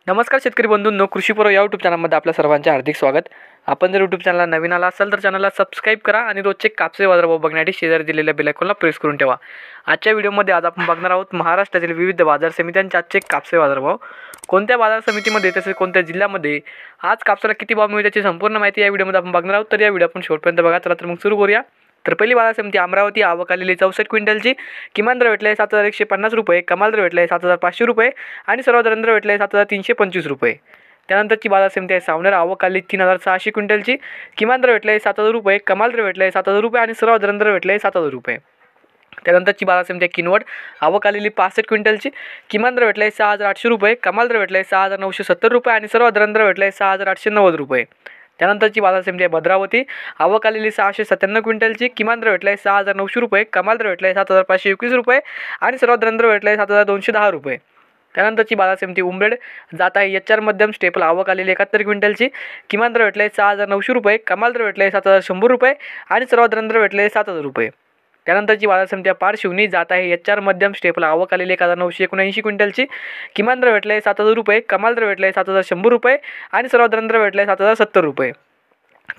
नमस्कार शेतकरी बंधूंनो, कृषीपूर्व या यूट्यूब चॅनलमध्ये आपल्या सर्वांचे हार्दिक स्वागत। आपण जर यूट्यूब चॅनलला नवीन आला असाल तर चॅनलला सबस्क्राईब करा आणि रोजचे कापसे बाजारभाव बघण्यासाठी शेजारी दिलेल्या बेल आयकॉनला प्रेस करून ठेवा। आजच्या व्हिडिओमध्ये आज आपण बघणार आहोत महाराष्ट्रातील विविध बाजार समित्यांचे आजचे कापसे बाजारभाव। कोणत्या बाजार समितीमध्ये तसेच कोणत्या जिल्ह्यामध्ये आज कापसाला किती भाव मिळतो याची संपूर्ण माहिती या व्हिडिओमध्ये आपण बघणार आहोत। तर या व्हिडिओ आपण शेवटपर्यंत बघा। चला तर मग सुरू करूया। तर पहिली बाजार समिती अमरावती, आवक आलेली 64 क्विंटलची, किमान दर भेटले 7150 रुपये, कमाल दर भेटले 7500 रुपये आणि सर्वात दर भेटले 7325 रुपये। त्यानंतरची बाजार समिती आहे सावनेर, आवक आली 3600 क्विंटलची, किमान दर भेटले 7000 रुपये, कमाल दर भेटले 7000 रुपये आणि सर्वात दर भेटले 7000 रुपये। त्यानंतरची बाजार समिती आहे किनवट, आवक आलेली 65 क्विंटलची, किमान दर भेटले 6800 रुपये, कमाल दर भेटले 6970 रुपये आणि सर्वात दर भेटले 6890 रुपये। त्यानंतरची बाजार समिती आहे भद्रावती, आवक आलेली 697 क्विंटलची, किमान दर भेटले 6900 रुपये, कमाल दर भेटले 7521 रुपये आणि सर्वात दर भेटले 7210 रुपये। त्यानंतरची बाजार समिती उमरेड, जात आहे HR मध्यम स्टेपल, आवक आलेली 71 क्विंटलची, किमान दर भेटले 6900 रुपये, कमाल दर भेटले 7100 रुपये आणि सर्वात दर भेटले 7000 रुपये। त्यानंतरची बाजार समिती पारशिवनी, जात आहे HR मध्यम स्टेपल, आवक आलेली 1979 क्विंटलची, किमान दर भेटले 7000 रुपये, कमाल दर भेटले 7100 रुपये आणि सर्वात दर भेटले 7070 रुपये।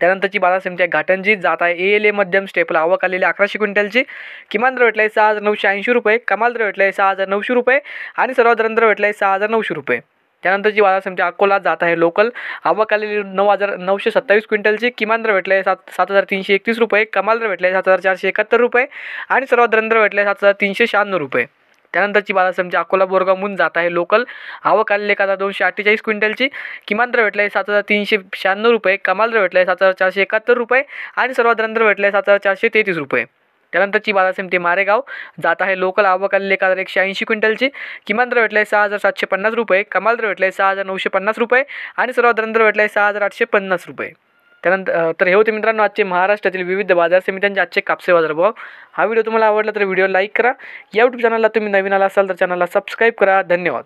त्यानंतरची बाजार समिती आहे घाटंजी, जात आहे ALA मध्यम स्टेपल, आवक आलेली 1100 क्विंटलची, किमान दर भेटले 6980 रुपये, कमाल दर भेटले 6900 रुपये आणि सर्वात दर भेटले 6900 रुपये। त्यानंतरची बाजार समिती अकोला, जात आहे लोकल, आवक आलेली 9927 क्विंटलची, किमान दर भेटले 7331 रुपये, कमाल दर भेटले 7471 रुपये आणि सर्वात दर भेटले 7396 रुपये। त्यानंतरची बाजार समिती अकोला बोरगाव मून, जात आहे लोकल, आवक आलेली 1248 क्विंटलची, किमान दर भेटले 7396 रुपये, कमाल दर भेटले 7471 रुपये आणि सर्वात दर भेटले 7433 रुपये। त्यानंतरची बाजार समिती मारेगाव, जात आहे लोकल, आवक आलेली 1180 क्विंटलची, किमान दर भेटले 6750 रुपये, कमाल दर भेटले 6950 रुपये आणि सर्वात दर भेटले 6850 रुपये। त्यानंतर तर हे होते मित्रांनो आजचे महाराष्ट्रातील विविध बाजार समित्यांचे आजचे कापसे बाजारभाव। हा व्हिडिओ तुम्हाला आवडला तर व्हिडिओ लाईक करा। या यूट्यूब चॅनलला तुम्ही नवीन आला असाल तर चॅनलला सबस्क्राईब करा। धन्यवाद।